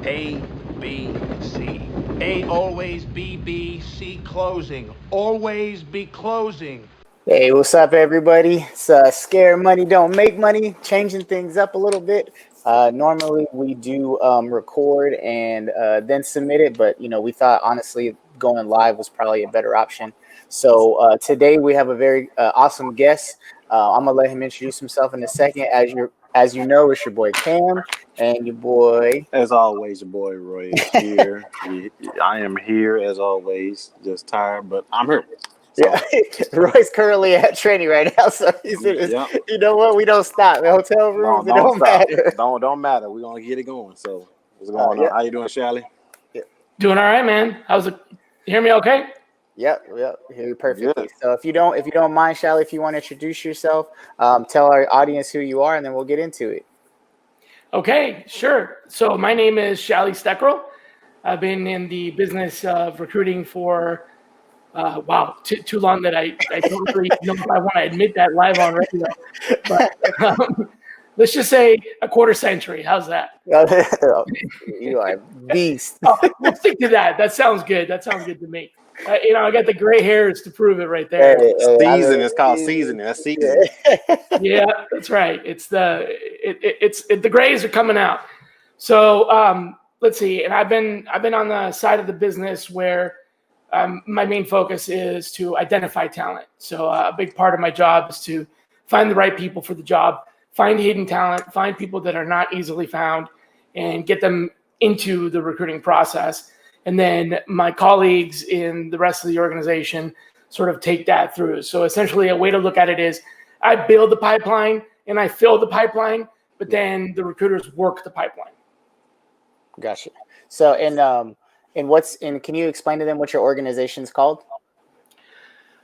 A, B, C. A always B, B, C closing. Always be closing. Hey, what's up, everybody? It's Scare Money Don't Make Money, changing things up a little bit. Normally, we do record and then submit it, but we thought honestly going live was probably a better option. So today we have a very awesome guest. I'm gonna let him introduce himself in a second. As you know, it's your boy Cam and your boy. As always, your boy Roy is here. I am here as always, just tired, but I'm here. So, Yeah, Roy's currently at training right now, so he's in his, yeah, you know what? We don't stop. The hotel rooms, it don't don't stop. matter. Don't matter. We're gonna get it going. So, what's going on? Yep, How you doing, Shally? yep, Doing all right, man. How's it? You hear me okay? yep. Hear you perfectly. Good. So if you don't mind, Shally, if you want to introduce yourself, tell our audience who you are, and then we'll get into it. Okay, sure. So my name is Shally Steckerl. I've been in the business of recruiting for, too long that I don't really know if I want to admit that live on radio. But let's just say a quarter century. How's that? You are a beast. Oh, we'll stick to that. That sounds good. That sounds good to me. I got the gray hairs to prove it right there. Season. It's called seasoning. That's seasoning. Yeah, that's right. It's the grays are coming out. So let's see. And I've been on the side of the business where my main focus is to identify talent. So a big part of my job is to find the right people for the job, find hidden talent, find people that are not easily found, and get them into the recruiting process. And then my colleagues in the rest of the organization sort of take that through. So essentially a way to look at it is I build the pipeline and I fill the pipeline, but then the recruiters work the pipeline. Gotcha. So can you explain to them what your organization's called?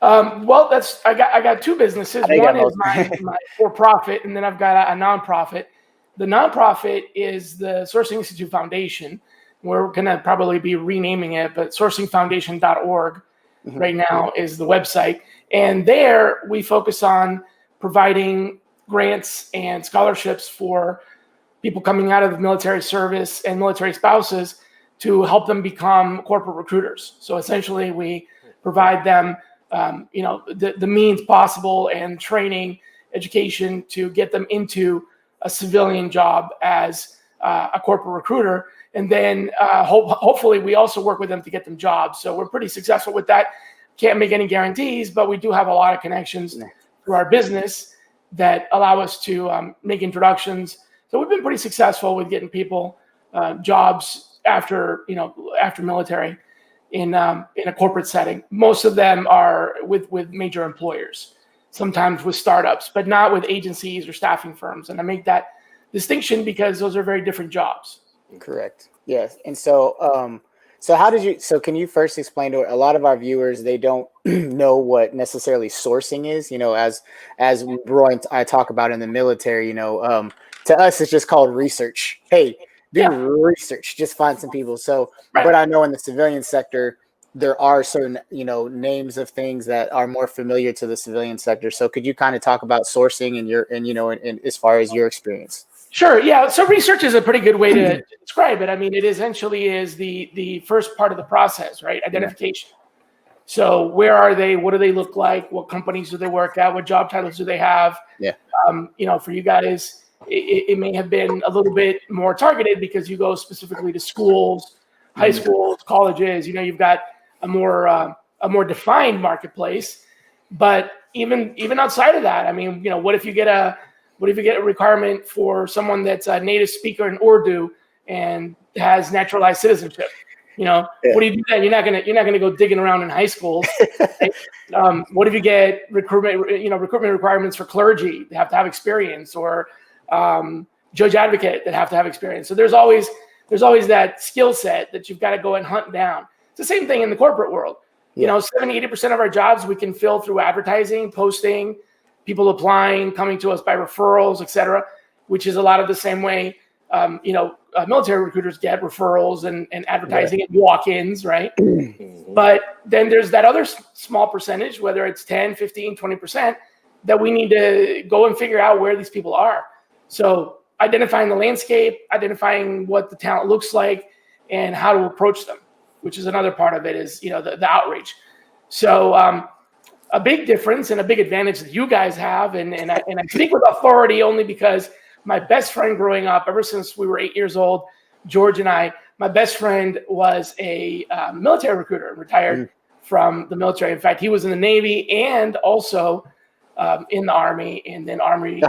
Well, I got two businesses. I got One is both. my for-profit, and then I've got a nonprofit. The nonprofit is the Sourcing Institute Foundation. We're going to probably be renaming it, but sourcingfoundation.org right now is the website. And there we focus on providing grants and scholarships for people coming out of the military service and military spouses to help them become corporate recruiters. So essentially we provide them the means possible and training, education to get them into a civilian job as a corporate recruiter. And then hopefully we also work with them to get them jobs. So we're pretty successful with that. Can't make any guarantees, but we do have a lot of connections through our business that allow us to make introductions. So we've been pretty successful with getting people jobs after military in a corporate setting. Most of them are with major employers, sometimes with startups, but not with agencies or staffing firms. And I make that distinction because those are very different jobs. Correct. Yes. And so can you first explain to a lot of our viewers, they don't know what necessarily sourcing is, as Roy and I talk about in the military, to us, it's just called research. Hey, do research, just find some people. So, Right. But I know in the civilian sector, there are certain, names of things that are more familiar to the civilian sector. So could you kind of talk about sourcing and as far as your experience? Sure. Yeah. So research is a pretty good way to describe it. I mean, it essentially is the first part of the process, right? Identification. So where are they? What do they look like? What companies do they work at? What job titles do they have? Yeah. For you guys, it may have been a little bit more targeted because you go specifically to schools, high schools, colleges. You've got a more defined marketplace. But even outside of that, I mean, what if you get a requirement for someone that's a native speaker in Urdu and has naturalized citizenship? What do you do then? You're not gonna go digging around in high schools. Right? What if you get recruitment requirements for clergy? They have to have experience, or judge advocate that have to have experience. So there's always that skill set that you've got to go and hunt down. It's the same thing in the corporate world. 70-80% of our jobs we can fill through advertising, posting, people applying, coming to us by referrals, et cetera, which is a lot of the same way, military recruiters get referrals and advertising and walk-ins, right? But then there's that other small percentage, whether it's 10, 15, 20%, that we need to go and figure out where these people are. So identifying the landscape, identifying what the talent looks like, and how to approach them, which is another part of it is, the outreach. So a big difference and a big advantage that you guys have, and I speak with authority only because my best friend growing up, ever since we were 8 years old, George and I, my best friend was a military recruiter, retired from the military. In fact, he was in the Navy and also in the Army, and then Army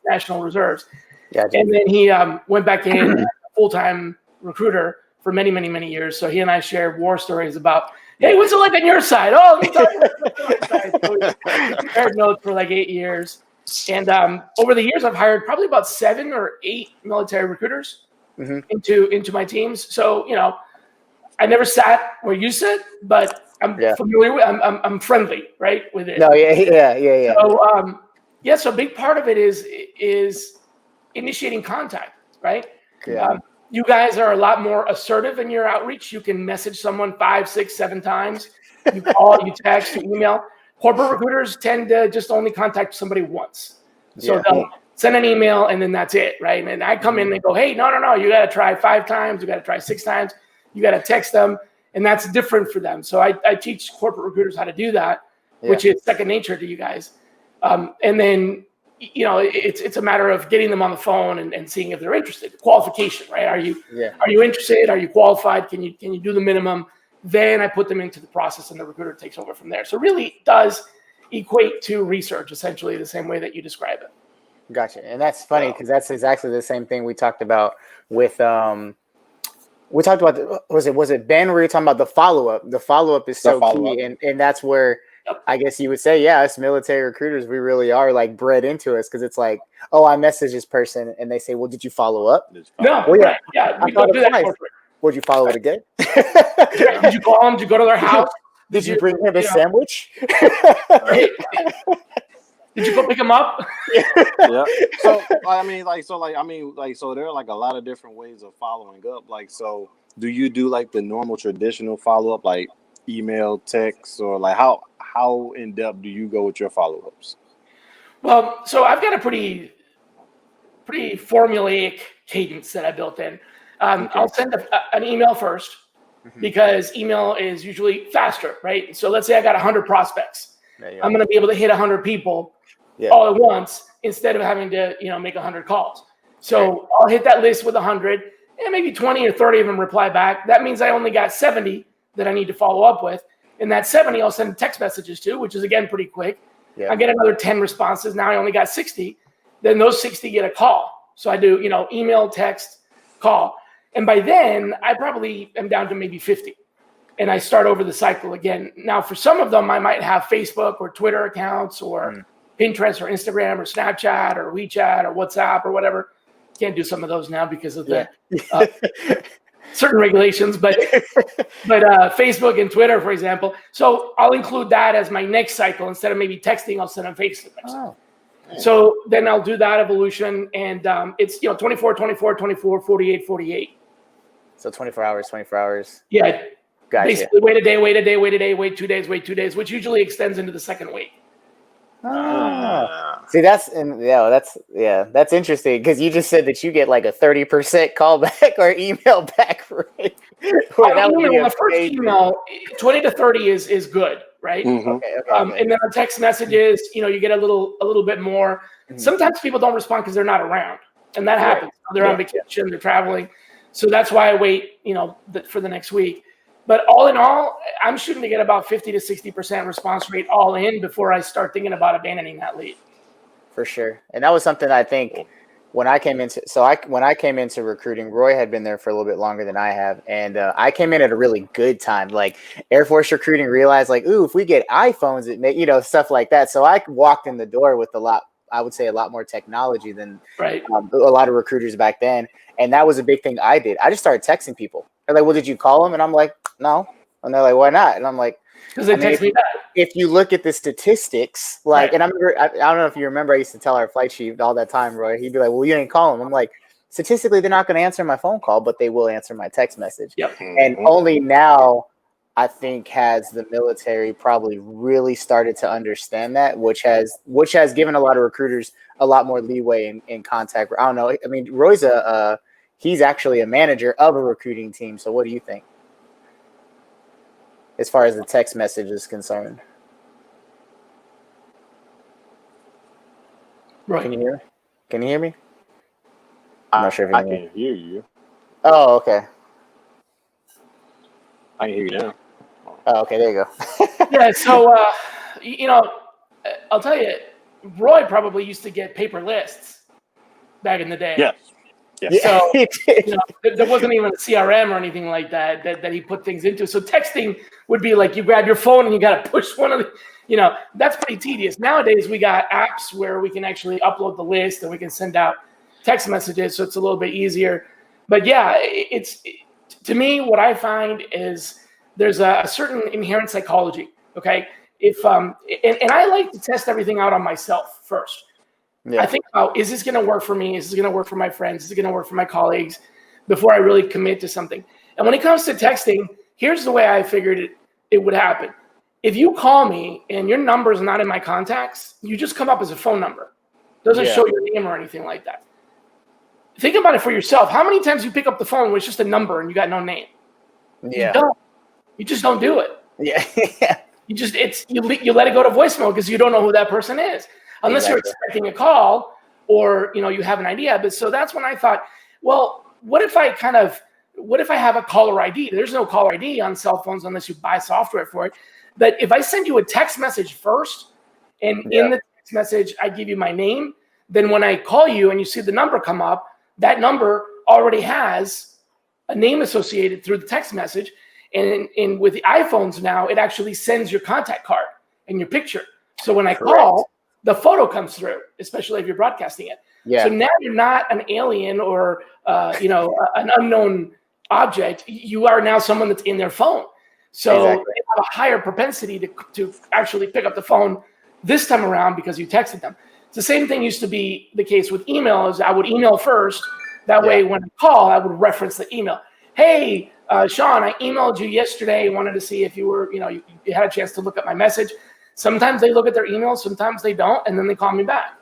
National Reserves. Gotcha. And then he went back in as a full-time recruiter for many, many, many years. So he and I shared war stories about, hey, what's it like on your side? Oh, let me tell you what's on my side. So we compared notes for like 8 years. And over the years, I've hired probably about 7 or 8 military recruiters into my teams. So, I never sat where you sit, but I'm familiar with, I'm friendly, right, with it. No, yeah. So, so a big part of it is initiating contact, right? Yeah. You guys are a lot more assertive in your outreach. You can message someone 5, 6, 7 times. You call, you text, you email. Corporate recruiters tend to just only contact somebody once. So they'll send an email and then that's it, right? And I come in and go, hey, no, you got to try 5 times. You got to try 6 times. You got to text them. And that's different for them. So I teach corporate recruiters how to do that, which is second nature to you guys. And then, it's a matter of getting them on the phone and seeing if they're interested. Qualification, right? Are you interested? Are you qualified? Can you do the minimum? Then I put them into the process and the recruiter takes over from there. So really it does equate to research, essentially the same way that you describe it. Gotcha. And that's funny because that's exactly the same thing we talked about with we talked about was it Ben where you're talking about the follow-up. The follow-up is so key, and that's where I guess you would say, us military recruiters, we really are like bred into us because it's like, oh, I messaged this person and they say, well, did you follow up? No, well, right. Yeah, we don't do that. Would you follow it again? Did you call them? Did you go to their house? Did you bring him a sandwich? Did you go pick him up? Yeah. So so there are like a lot of different ways of following up. Like, so do you do like the normal traditional follow up, like email, text, or like how in depth do you go with your follow ups? Well, so I've got a pretty formulaic cadence that I built in. I'll send an email first because email is usually faster, right? So let's say I got 100 prospects. I'm going to be able to hit 100 people all at once instead of having to, make 100 calls. So I'll hit that list with 100 and maybe 20 or 30 of them reply back. That means I only got 70 that I need to follow up with. And that 70 I'll send text messages to, which is again pretty quick. I get another 10 responses. Now I only got 60. Then those 60 get a call. So I do, email, text, call. And by then I probably am down to maybe 50. And I start over the cycle again. Now, for some of them, I might have Facebook or Twitter accounts or Pinterest or Instagram or Snapchat or WeChat or WhatsApp or whatever. Can't do some of those now because of the certain regulations. But Facebook and Twitter, for example. So I'll include that as my next cycle. Instead of maybe texting, I'll send them Facebook. Oh. So then I'll do that evolution. And it's 24, 24, 24, 48, 48. So 24 hours. Yeah. Gotcha. Basically, wait a day, wait 2 days, wait 2 days, which usually extends into the second week. See, that's interesting because you just said that you get like a 30% callback or email back rate. The first email, 20 to 30 is good, right? Okay. And then our text messages, you get a little bit more. Sometimes people don't respond because they're not around, and that happens. They're on vacation, they're traveling, so that's why I wait, for the next week. But all in all, I'm shooting to get about 50 to 60% response rate all in before I start thinking about abandoning that lead. For sure. And that was something I think when I came into recruiting, Roy had been there for a little bit longer than I have. And I came in at a really good time. Like Air Force recruiting realized like, ooh, if we get iPhones, it may, stuff like that. So I walked in the door with a lot more technology than a lot of recruiters back then. And that was a big thing I did. I just started texting people. They're like, well, did you call them? And I'm like, no. And they're like, why not? And I'm like, because they text me back. If you look at the statistics, and I don't know if you remember, I used to tell our flight chief all that time, Roy, he'd be like, well, you didn't call them. I'm like, statistically, they're not going to answer my phone call, but they will answer my text message. Yep. And only now I think has the military probably really started to understand that, which has given a lot of recruiters a lot more leeway in contact. I don't know. I mean, Roy's he's actually a manager of a recruiting team. So what do you think as far as the text message is concerned? Right. Can you hear me? Can you hear me? I'm not sure if I you can hear me. can hear you. Oh, okay. I can hear you now. Oh, okay. There you go. Yeah. So, I'll tell you, Roy probably used to get paper lists back in the day. Yes. Yeah, So, he did. there wasn't even a CRM or anything like that he put things into. So texting would be like you grab your phone and you got to push one of the, that's pretty tedious. Nowadays, we got apps where we can actually upload the list and we can send out text messages. So it's a little bit easier. But yeah, to me, what I find is there's a certain inherent psychology. Okay. And I like to test everything out on myself first. Yeah. I think about, is this going to work for me? Is this going to work for my friends? Is it going to work for my colleagues before I really commit to something? And when it comes to texting, here's the way I figured it would happen. If you call me and your number is not in my contacts, you just come up as a phone number. It doesn't show your name or anything like that. Think about it for yourself. How many times you pick up the phone when it's just a number and you got no name? Yeah. You don't. You just don't do it. Yeah. You let it go to voicemail because you don't know who that person is. Unless you're expecting a call or, you have an idea. But so that's when I thought, well, what if I have a caller ID? There's no caller ID on cell phones unless you buy software for it. But if I send you a text message first, and in the text message, I give you my name, then when I call you and you see the number come up, that number already has a name associated through the text message. And with the iPhones now, it actually sends your contact card and your picture. So when I call, the photo comes through, especially if you're broadcasting it. Yeah. So now you're not an alien or an unknown object. You are now someone that's in their phone. So they have a higher propensity to actually pick up the phone this time around because you texted them. It's the same thing used to be the case with email. Is I would email first. That way, when I call, I would reference the email. Hey, Sean, I emailed you yesterday. Wanted to see if you were, you had a chance to look at my message. Sometimes they look at their emails, sometimes they don't, and then they call me back.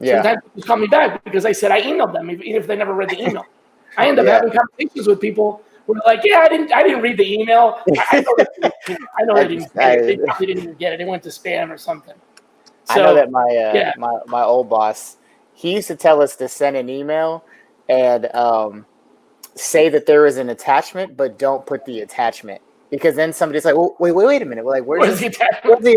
Yeah. Sometimes they call me back because I said I emailed them, even if they never read the email. I end up having conversations with people who are like, "Yeah, I didn't read the email. I know they didn't get it. They probably didn't even get it. It went to spam or something." So, I know that my old boss, he used to tell us to send an email and say that there is an attachment, but don't put the attachment. Because then somebody's like, well, wait a minute. We're like, where's the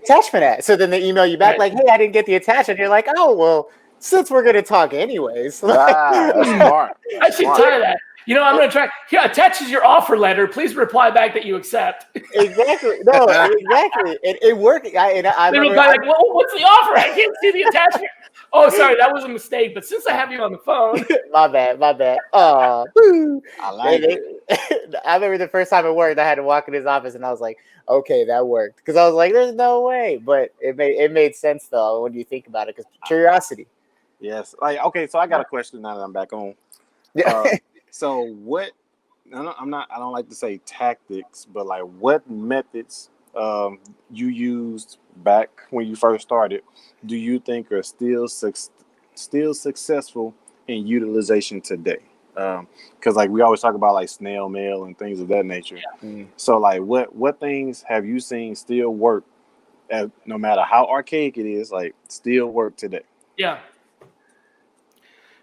attachment at? So then they email you back like, hey, I didn't get the attachment. You're like, oh, well, since we're going to talk anyways. That's smart. I should try that. I'm going to try. Here, attaches your offer letter. Please reply back that you accept. Exactly. No, exactly. It worked. They reply like, well, what's the offer? I can't see the attachment. Oh, sorry, that was a mistake. But since I have you on the phone. My bad. I like it. I remember the first time it worked, I had to walk in his office and I was like, okay, that worked. Because I was like, there's no way. But it made sense, though, when you think about it, because curiosity. Yes. Okay, so I got a question now that I'm back on. Yeah. So what, I don't like to say tactics, but like what methods you used back when you first started do you think are still successful in utilization today? Because like we always talk about like snail mail and things of that nature. Yeah. So like what things have you seen still work, no matter how archaic it is, like still work today? Yeah.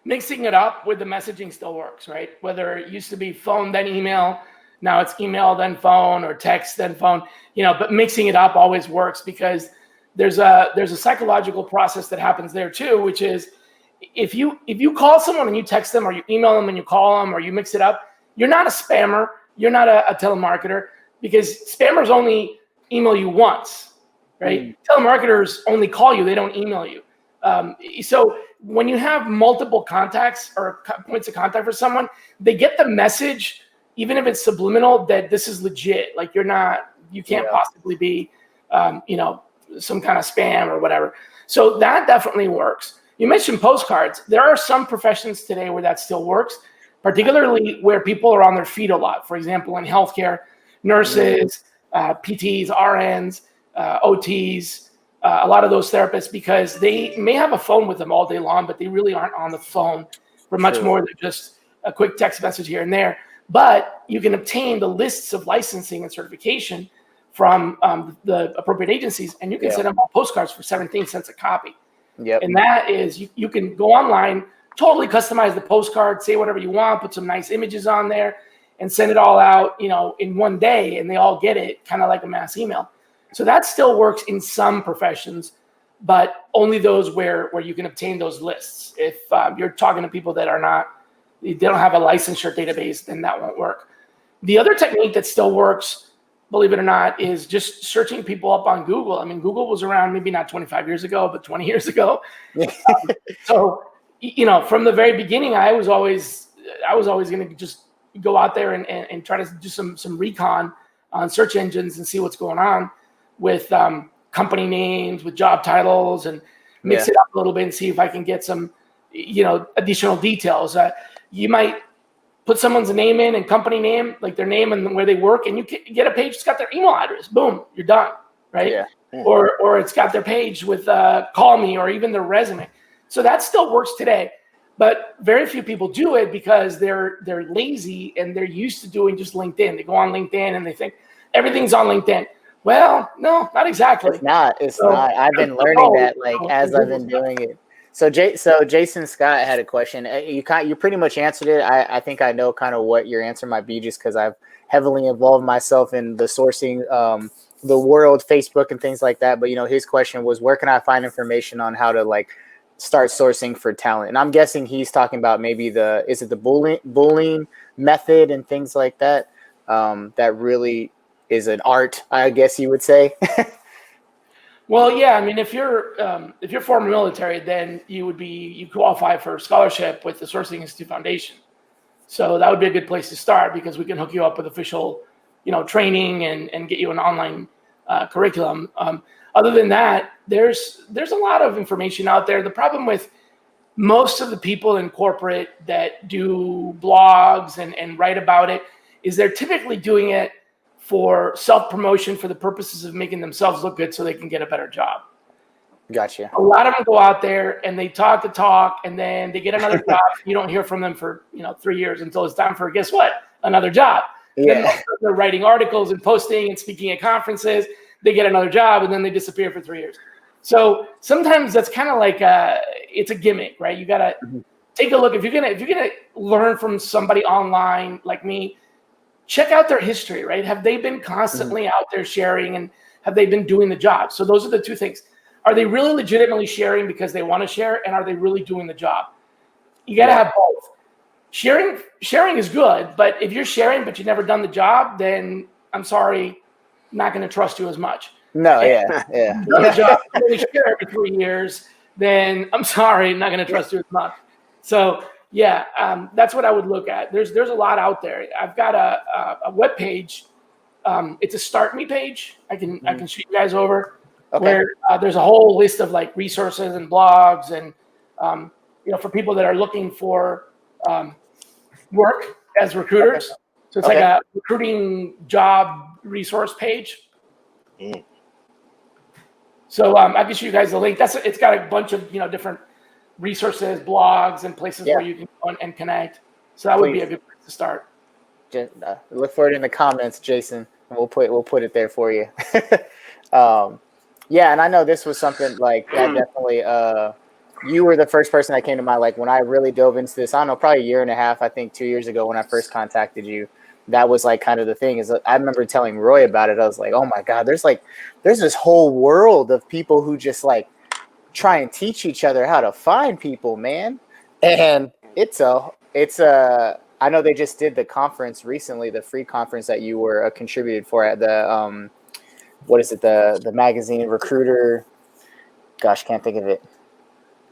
Mixing it up with the messaging still works, right? Whether it used to be phone then email, now it's email then phone or text then phone, but mixing it up always works because there's a psychological process that happens there too, which is if you call someone and you text them or you email them and you call them or you mix it up, you're not a spammer, you're not a telemarketer, because spammers only email you once, right? Telemarketers only call you, they don't email you. So when you have multiple contacts or points of contact for someone, they get the message, even if it's subliminal, that this is legit. Like you can't possibly be, some kind of spam or whatever. So that definitely works. You mentioned postcards. There are some professions today where that still works, particularly where people are on their feet a lot. For example, in healthcare, nurses, PTs, RNs, OTs, a lot of those therapists, because they may have a phone with them all day long, but they really aren't on the phone for much True. more than just a quick text message here and there. But you can obtain the lists of licensing and certification from the appropriate agencies, and you can send them all postcards for 17 cents a copy. Yep. And that is, you can go online, totally customize the postcard, say whatever you want, put some nice images on there, and send it all out, in one day, and they all get it, kind of like a mass email. So that still works in some professions, but only those where you can obtain those lists. If you're talking to people that they don't have a licensure database, then that won't work. The other technique that still works, believe it or not, is just searching people up on Google. I mean, Google was around maybe not 25 years ago, but 20 years ago. So, from the very beginning, I was always going to just go out there and try to do some recon on search engines and see what's going on with company names, with job titles, and mix it up a little bit and see if I can get some, additional details. You might put someone's name in and company name, like their name and where they work, and you get a page that's got their email address. Boom, you're done, right? Yeah. Or it's got their page with call me, or even their resume. So that still works today, but very few people do it because they're lazy and they're used to doing just LinkedIn. They go on LinkedIn and they think everything's on LinkedIn. Well, no, not exactly. It's not. I've been learning that as I've been doing it. So Jason Scott had a question. You pretty much answered it. I think I know kind of what your answer might be, just because I've heavily involved myself in the sourcing, the world, Facebook and things like that. But his question was, where can I find information on how to start sourcing for talent? And I'm guessing he's talking about maybe the bullying method and things like that. That really is an art, I guess you would say. Well, yeah. I mean, if you're former military, then you qualify for a scholarship with the Sourcing Institute Foundation. So that would be a good place to start, because we can hook you up with official, training and get you an online curriculum. Other than that, there's a lot of information out there. The problem with most of the people in corporate that do blogs and write about it is they're typically doing it for self-promotion, for the purposes of making themselves look good so they can get a better job. Gotcha. A lot of them go out there and they talk the talk, and then they get another job. You don't hear from them for 3 years until it's time for, guess what, another job. Yeah. Then they're writing articles and posting and speaking at conferences. They get another job, and then they disappear for 3 years. So sometimes that's kind of like it's a gimmick, right? You gotta take a look. If you're gonna learn from somebody online like me, check out their history, right? Have they been constantly out there sharing, and have they been doing the job? So those are the two things. Are they really legitimately sharing because they want to share, and are they really doing the job? You got to have both. Sharing is good, but if you're sharing but you've never done the job, then I'm sorry, not going to trust you as much. No, yeah. Yeah. Done the job, you only share every 3 years, then I'm sorry, not going to trust you as much. So yeah, that's what I would look at. There's a lot out there. I've got a web page. It's a Start Me page. I can shoot you guys over. Okay. Where there's a whole list of resources and blogs, and for people that are looking for work as recruiters. Okay. So it's like a recruiting job resource page. So I can show you guys the link. It's got a bunch of different resources, blogs, and places where you can go and connect. So that would be a good place to start. Look for it in the comments, Jason. We'll put it there for you. Yeah, and I know this was something that definitely. You were the first person that came to mind. When I really dove into this, I don't know, probably a year and a half. I think 2 years ago when I first contacted you. That was kind of the thing. Is I remember telling Roy about it. I was like, oh my God, there's this whole world of people who just try and teach each other how to find people, man. And it's I know they just did the conference recently, the free conference that you were contributed for at the what is it, the magazine Recruiter? Gosh, can't think of it.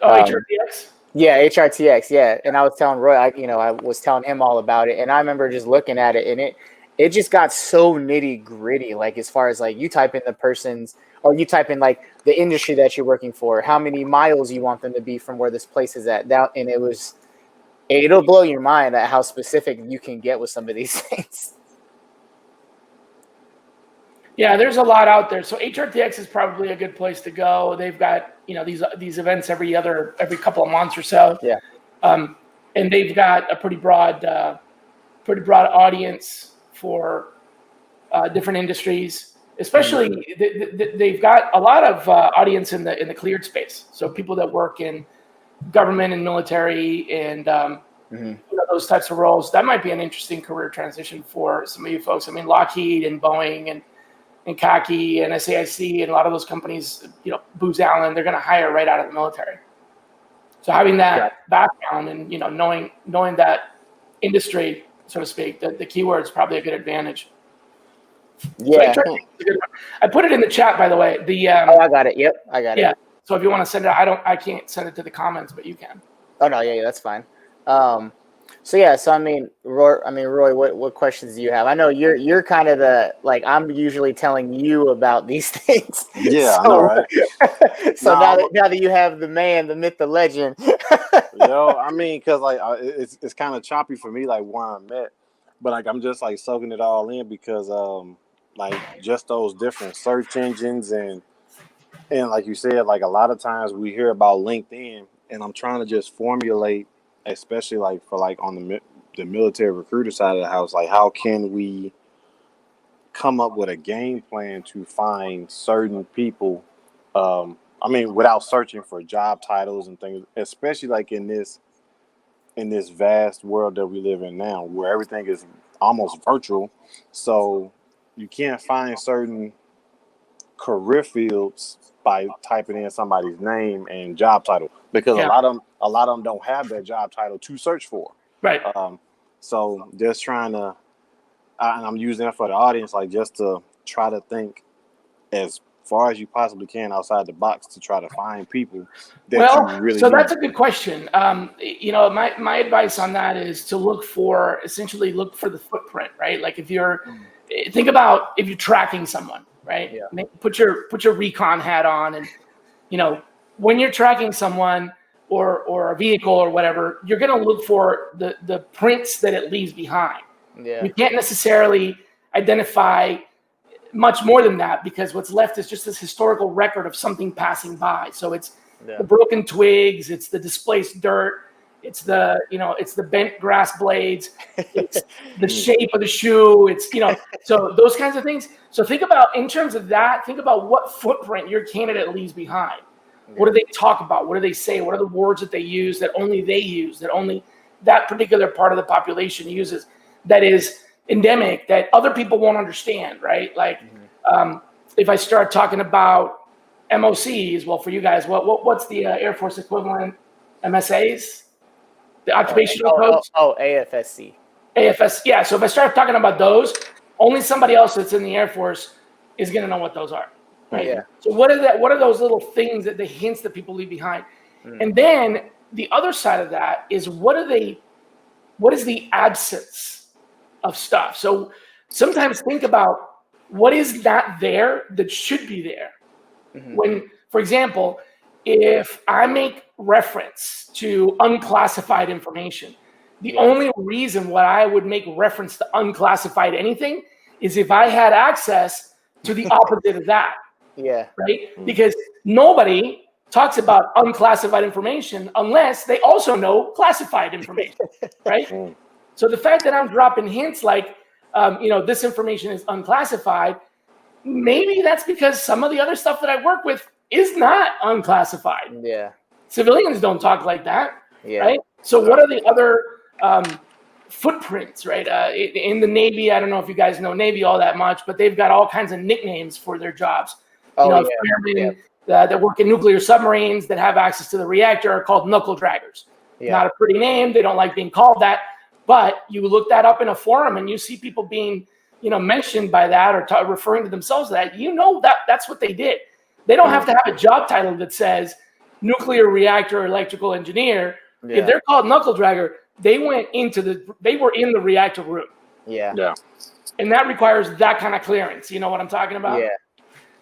Oh, HRTX. Yeah, HRTX. Yeah, and I was telling Roy, I was telling him all about it, and I remember just looking at it, and it just got so nitty gritty. As far as you type in the person's, or you type in the industry that you're working for, how many miles you want them to be from where this place is at. Now, and it'll blow your mind at how specific you can get with some of these things. Yeah, there's a lot out there. So HRTX is probably a good place to go. They've got these events every couple of months or so. Yeah. And they've got a pretty broad audience for different industries. Especially, they've got a lot of audience in the cleared space. So people that work in government and military and those types of roles. That might be an interesting career transition for some of you folks. I mean, Lockheed and Boeing and CACI and SAIC and a lot of those companies, Booz Allen, they're going to hire right out of the military. So having that background and knowing that industry, so to speak, the keyword is probably a good advantage. Yeah. So I put it in the chat, by the way. I got it. Yep, I got it. Yeah. So if you want to send it, I can't send it to the comments, but you can. Oh no, yeah, that's fine. So I mean, Roy, what questions do you have? I know you're kind of I'm usually telling you about these things. Yeah, I know, right? So now that you have the man, the myth, the legend. I mean, because it's kind of choppy for me, like where I'm at, but I'm just soaking it all in because just those different search engines and like you said, a lot of times we hear about LinkedIn, and I'm trying to just formulate, especially for on the military recruiter side of the house, how can we come up with a game plan to find certain people? Without searching for job titles and things, especially in this vast world that we live in now, where everything is almost virtual, so you can't find certain career fields by typing in somebody's name and job title, because a lot of them don't have that job title to search for. Right. So just trying to, and I'm using that for the audience, just to try to think as far as you possibly can outside the box to try to find people that you really need. That's a good question. My advice on that is to essentially look for the footprint, right? If you're tracking someone, right? Yeah. Put your recon hat on, and when you're tracking someone or a vehicle or whatever, you're going to look for the prints that it leaves behind. Yeah. You can't necessarily identify much more than that, because what's left is just this historical record of something passing by. So it's the broken twigs, it's the displaced dirt, it's the bent grass blades, it's the shape of the shoe, it's so those kinds of things. So think about, in terms of that, think about what footprint your candidate leaves behind. What do they talk about? What do they say? What are the words that they use that only they use, that only that particular part of the population uses, that is endemic, that other people won't understand, right? If I start talking about MOCs, well, for you guys, what's the Air Force equivalent? MSAs? The occupational codes? AFSC. AFS, yeah. So if I start talking about those, only somebody else that's in the Air Force is going to know what those are. Right? Yeah. So what are those little things, that the hints that people leave behind? And then the other side of that is what is the absence of stuff? So sometimes think about what is not there that should be there. When, for example, if I make reference to unclassified information, the only reason why I would make reference to unclassified anything is if I had access to the opposite of that. Yeah. Right? Because nobody talks about unclassified information unless they also know classified information. Right? So the fact that I'm dropping hints this information is unclassified, maybe that's because some of the other stuff that I work with is not unclassified. Yeah. Civilians don't talk like that. Yeah. Right? So what are the other footprints, right? In the Navy, I don't know if you guys know Navy all that much, but they've got all kinds of nicknames for their jobs. Firemen that work in nuclear submarines that have access to the reactor are called knuckle draggers. Yeah. Not a pretty name. They don't like being called that. But you look that up in a forum and you see people being, mentioned by that or referring to themselves as that, that's what they did. They don't have to have a job title that says nuclear reactor electrical engineer. Yeah. If they're called knuckle dragger, they were in the reactor room. Yeah. Yeah. And that requires that kind of clearance. You know what I'm talking about? Yeah.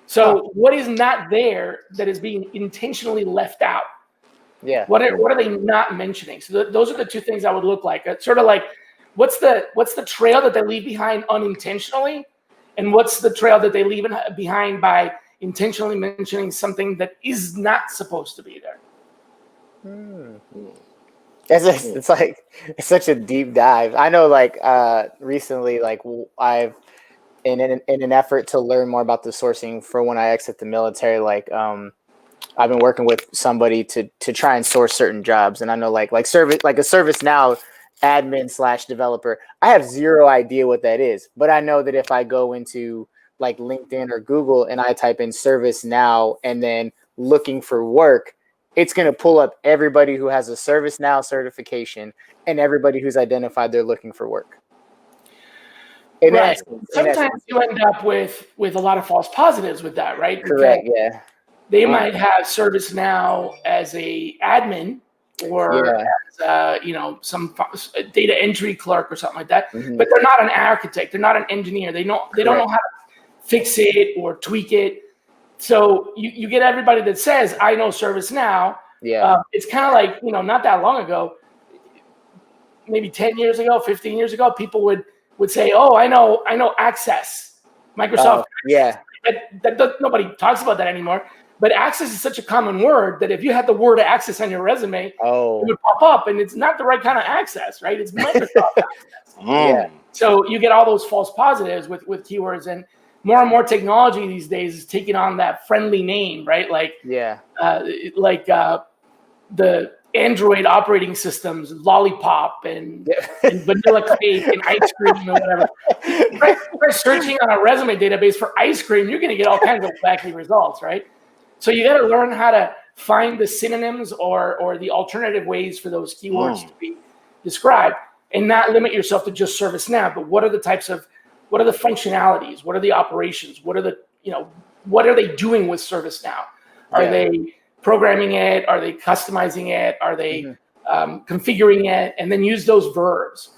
So what is not there that is being intentionally left out? Yeah. What are they not mentioning? So those are the two things I would look like. It's sort of like, what's the trail that they leave behind unintentionally, And what's the trail that they leave behind by intentionally mentioning something that is not supposed to be there? It's such a deep dive. I know, like recently, like I've in an effort to learn more about the sourcing for when I exit the military, like I've been working with somebody to try and source certain jobs, and I know like a ServiceNow admin / developer. I have zero idea what that is, but I know that if I go into like LinkedIn or Google and I type in ServiceNow and then looking for work, it's going to pull up everybody who has a ServiceNow certification and everybody who's identified they're looking for work. Right. Sometimes you end up with a lot of false positives with that, right? Correct. Because yeah. they might have ServiceNow as a admin or as some data entry clerk or something like that, but they're not an architect. They're not an engineer. They don't know how to fix it or tweak it. So you get everybody that says, I know ServiceNow. Yeah. It's kind of like, not that long ago, maybe 10 years ago, 15 years ago, people would say, oh, I know Access, Microsoft. Yeah. That nobody talks about that anymore. But Access is such a common word that if you had the word Access on your resume, it would pop up, and it's not the right kind of access, right? It's Microsoft Access. Yeah. So you get all those false positives with keywords, and more technology these days is taking on that friendly name, right? Like the Android operating systems, Lollipop and Vanilla Cake and ice cream and whatever. Right? If you're searching on a resume database for ice cream, you're going to get all kinds of wacky results, right? So you got to learn how to find the synonyms or the alternative ways for those keywords to be described, and not limit yourself to just ServiceNow. But what are the functionalities? What are the operations? What are they doing with ServiceNow? Are they programming it? Are they customizing it? Are they configuring it? And then use those verbs.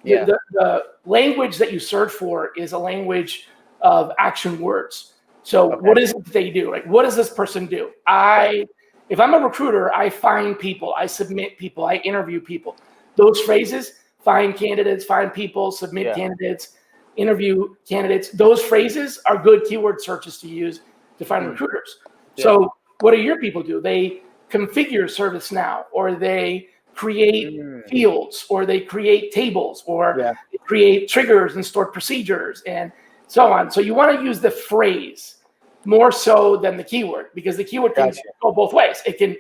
Yeah. The language that you search for is a language of action words. So what is it they do? Like, what does this person do? If I'm a recruiter, I find people, I submit people, I interview people. Those phrases, find candidates, find people, submit candidates, interview candidates. Those phrases are good keyword searches to use to find recruiters. Yeah. So what do your people do? They configure ServiceNow, or they create fields, or they create tables, or they create triggers and stored procedures and so on. So you want to use the phrase more so than the keyword, because the keyword can go both ways. It can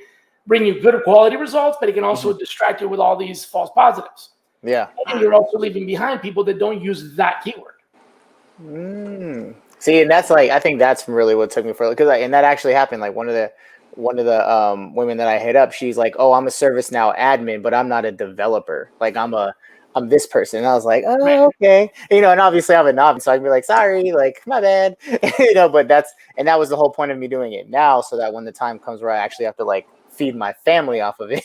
bring you good quality results, but it can also distract you with all these false positives. Yeah. And you're also leaving behind people that don't use that keyword. See, and that's I think that's really what took me for, because and that actually happened. Like one of the women that I hit up, she's like, "Oh, I'm a ServiceNow admin, but I'm not a developer. Like I'm this person." And I was like, "Oh, okay." And obviously I'm a novice, so I can be like, "Sorry, like my bad." But that was the whole point of me doing it now, so that when the time comes where I actually have to like feed my family off of it,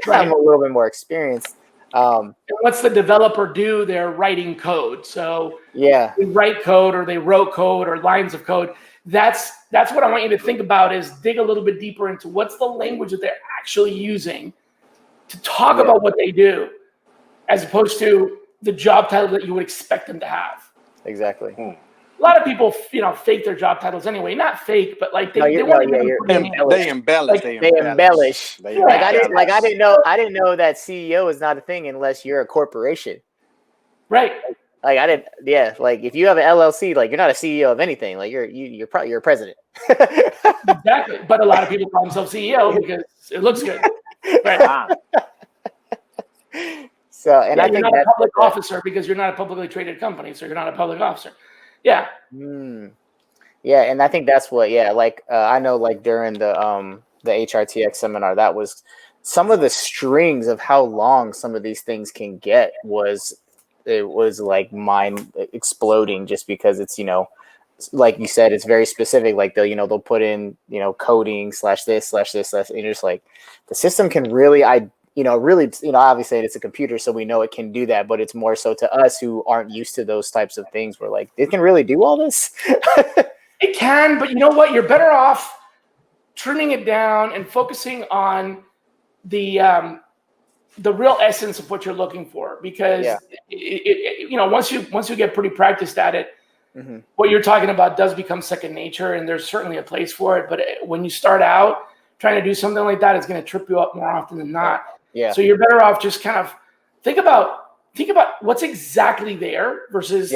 I'm a little bit more experienced. And what's the developer do? They're writing code. So they write code, or they wrote code, or lines of code. That's what I want you to think about, is dig a little bit deeper into what's the language that they're actually using to talk about what they do, as opposed to the job title that you would expect them to have. Exactly. A lot of people, fake their job titles anyway. Not fake, but like they embellish. They embellish. I didn't know that CEO is not a thing unless you're a corporation. Right. Like I didn't. Yeah. Like if you have an LLC, like you're not a CEO of anything. Like you're probably a president. Exactly. But a lot of people call themselves CEO because it looks good. Right. So, and I think you're not a public officer because you're not a publicly traded company, so you're not a public officer. Yeah. Yeah, and I think that's what. Yeah, like I know, like during the HRTX seminar, that was some of the strings of how long some of these things can get was like mind exploding, just because it's like you said, it's very specific. Like they'll put in coding /this/this/, and you're just like, the system can really obviously it's a computer, so we know it can do that, but it's more so to us who aren't used to those types of things. We're like, it can really do all this. It can, but you know what? You're better off trimming it down and focusing on the real essence of what you're looking for, because once you get pretty practiced at it, what you're talking about does become second nature, and there's certainly a place for it. But when you start out trying to do something like that, it's going to trip you up more often than not. Yeah. So you're better off just kind of think about what's exactly there versus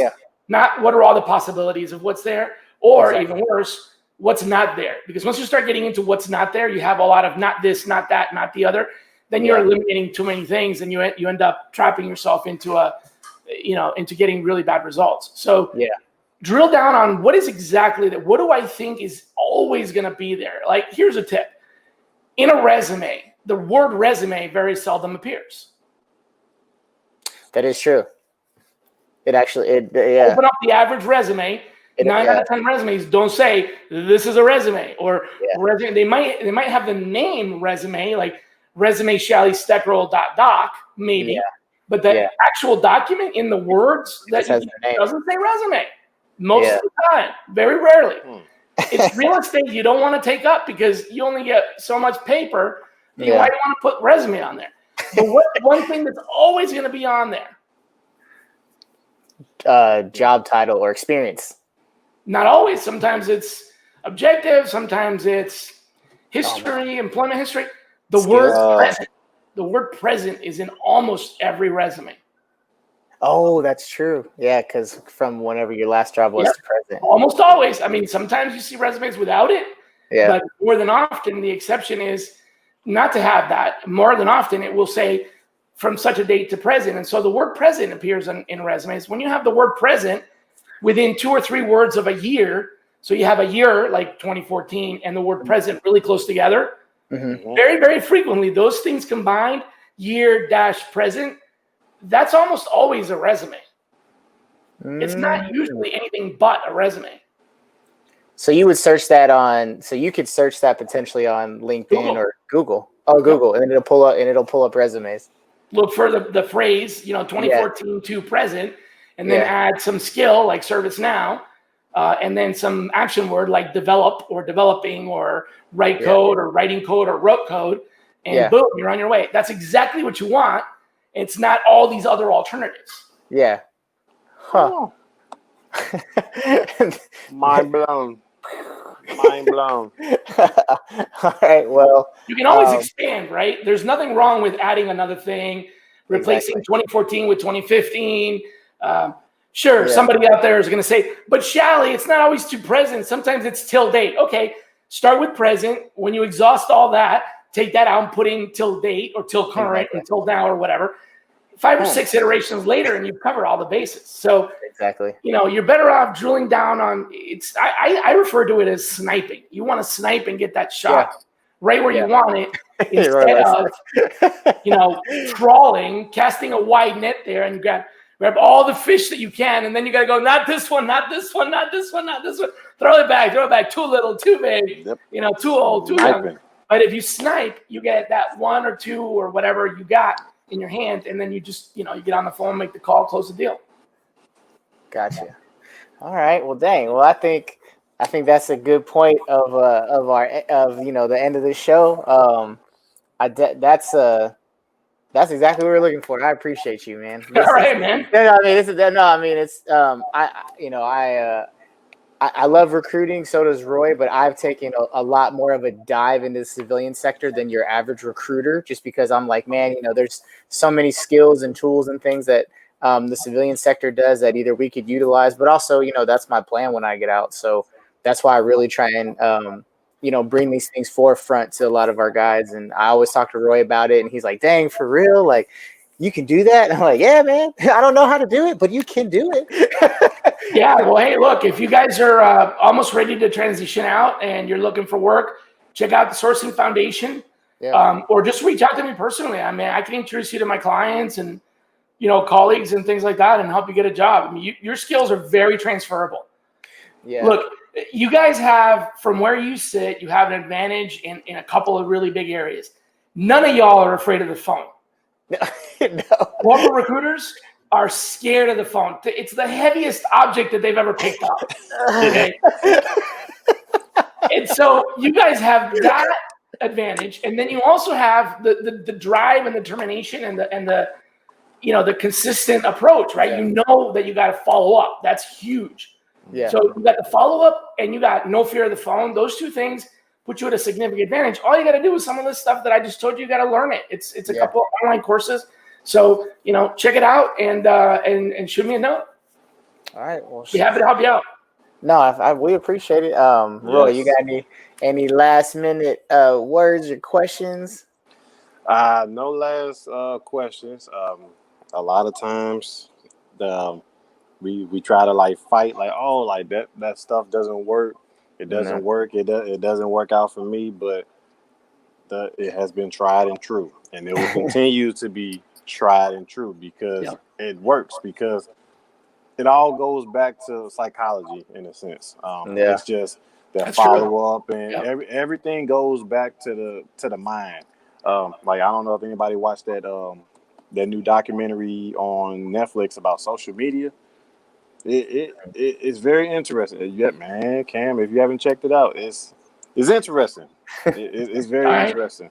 not what are all the possibilities of what's there, or even worse, what's not there. Because once you start getting into what's not there, you have a lot of not this, not that, not the other. Then you're eliminating too many things, and you end up trapping yourself into into getting really bad results. So drill down on what is exactly that. What do I think is always going to be there? Like, here's a tip. In a resume, the word resume very seldom appears. That is true. It actually, Open up the average resume. 9 out of 10 resumes don't say this is a resume or resume. They might have the name resume, like resume Shally Steckerl .doc, maybe. But the actual document in the words that doesn't say resume most of the time, very rarely. It's real estate you don't want to take up because you only get so much paper. Why do you want to put resume on there? But one thing that's always going to be on there? Job title or experience. Not always. Sometimes it's objective. Sometimes it's history, employment history. The word present is in almost every resume. Oh, that's true. Yeah, because from whenever your last job was to present. Almost always. I mean, sometimes you see resumes without it. Yeah. But more than often, the exception is not to have that. More than often, it will say from such a date to present. And so the word present appears in resumes. When you have the word present within 2 or 3 words of a year, so you have a year like 2014 and the word present really close together, very, very frequently, those things combined, year-present, that's almost always a resume. It's not usually anything but a resume. So you would search that you could search that potentially on LinkedIn or Google. Oh, Google, and it'll pull up resumes. Look for the phrase, 2014 to present, and then add some skill like ServiceNow, and then some action word like develop or developing or write code or writing code or wrote code, and boom, you're on your way. That's exactly what you want. It's not all these other alternatives. Yeah. Huh. Mind blown. Mind blown. All right. Well, you can always expand, right? There's nothing wrong with adding another thing, replacing 2014 with 2015. Somebody out there is going to say, but Shally, it's not always to present. Sometimes it's till date. Okay, start with present. When you exhaust all that, take that out and put in till date or till current, until now or whatever. 5 or 6 iterations later, and you've covered all the bases. So you're better off drilling down on it's. I refer to it as sniping. You want to snipe and get that shot right where you want it, instead of trawling, casting a wide net there, and you grab all the fish that you can, and then you got to go, not this one, not this one, not this one, not this one. Throw it back, too little, too big, too old, too young. But if you snipe, you get that 1 or 2 or whatever you got in your hand, and then you just you get on the phone, make the call, close the deal. Gotcha. All right. Well, dang. Well, I think that's a good point of the end of the show. That's exactly what we're looking for. I appreciate you, man. All right, man. I love recruiting. So does Roy, but I've taken a lot more of a dive into the civilian sector than your average recruiter, just because I'm like, man, there's so many skills and tools and things that the civilian sector does that either we could utilize, but also, that's my plan when I get out. So that's why I really try and, bring these things forefront to a lot of our guys. And I always talk to Roy about it, and he's like, dang, for real? Like, you can do that? And I'm like, yeah, man, I don't know how to do it, but you can do it. Yeah. Well, hey, look, if you guys are almost ready to transition out and you're looking for work, check out the Sourcing Foundation, or just reach out to me personally. I mean, I can introduce you to my clients and, colleagues and things like that, and help you get a job. I mean, your skills are very transferable. Yeah. Look, you guys have, from where you sit, you have an advantage in a couple of really big areas. None of y'all are afraid of the phone. No. Corporate recruiters are scared of the phone. It's the heaviest object that they've ever picked up. Okay? And so you guys have that advantage, and then you also have the drive and the determination and the consistent approach, right? Yeah. You know that you got to follow up. That's huge. Yeah. So you got the follow-up and you got no fear of the phone. Those two things put you at a significant advantage. All you got to do is some of this stuff that I just told you, you got to learn it. It's a couple of online courses. So, check it out and shoot me a note. All right. Well, Be happy to help you out. no, we appreciate it. Roy, you got any last minute words or questions? No last questions. A lot of times, we try to like fight like, oh, like that stuff doesn't work. It doesn't work. It doesn't work out for me. But it has been tried and true, and it will continue to be tried and true because it works. Because it all goes back to psychology in a sense. It's just that follow up and everything goes back to the mind. Like I don't know if anybody watched that new documentary on Netflix about social media. It's very interesting. Yeah, man, Cam, if you haven't checked it out, it's interesting. It's very interesting.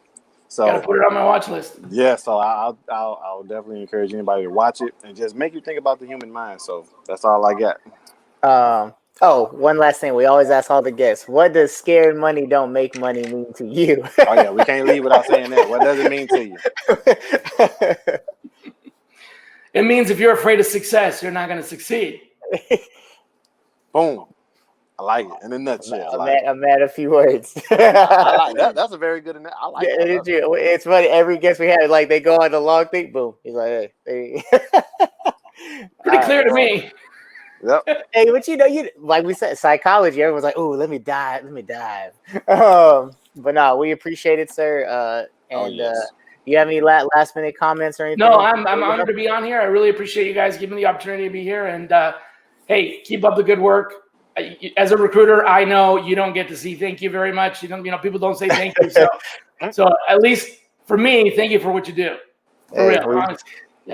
So gotta put it on my watch list. Yeah, so I'll definitely encourage anybody to watch it and just make you think about the human mind. So that's all I got. One last thing. We always ask all the guests, what does scared money don't make money mean to you? Oh yeah, we can't leave without saying that. What does it mean to you? It means if you're afraid of success, you're not going to succeed. Boom. I like it. In a nutshell. I'm at a few words. I like that. That's a very good. I like that. It's funny. Every guest we have, like they go on the long thing. Boom. He's like, hey. Pretty clear to me. Yep. Hey, but you like we said, psychology. Everyone's like, oh, let me dive. But no, we appreciate it, sir. You have any last minute comments or anything? No, I'm honored to be on here. I really appreciate you guys giving me the opportunity to be here. And hey, keep up the good work. As a recruiter, I know you don't get to see thank you very much. People don't say thank you. So at least for me, thank you for what you do. For real.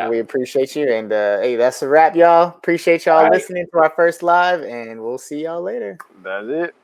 We appreciate you. And hey, that's a wrap, y'all. Appreciate y'all listening to our first live, and we'll see y'all later. That's it.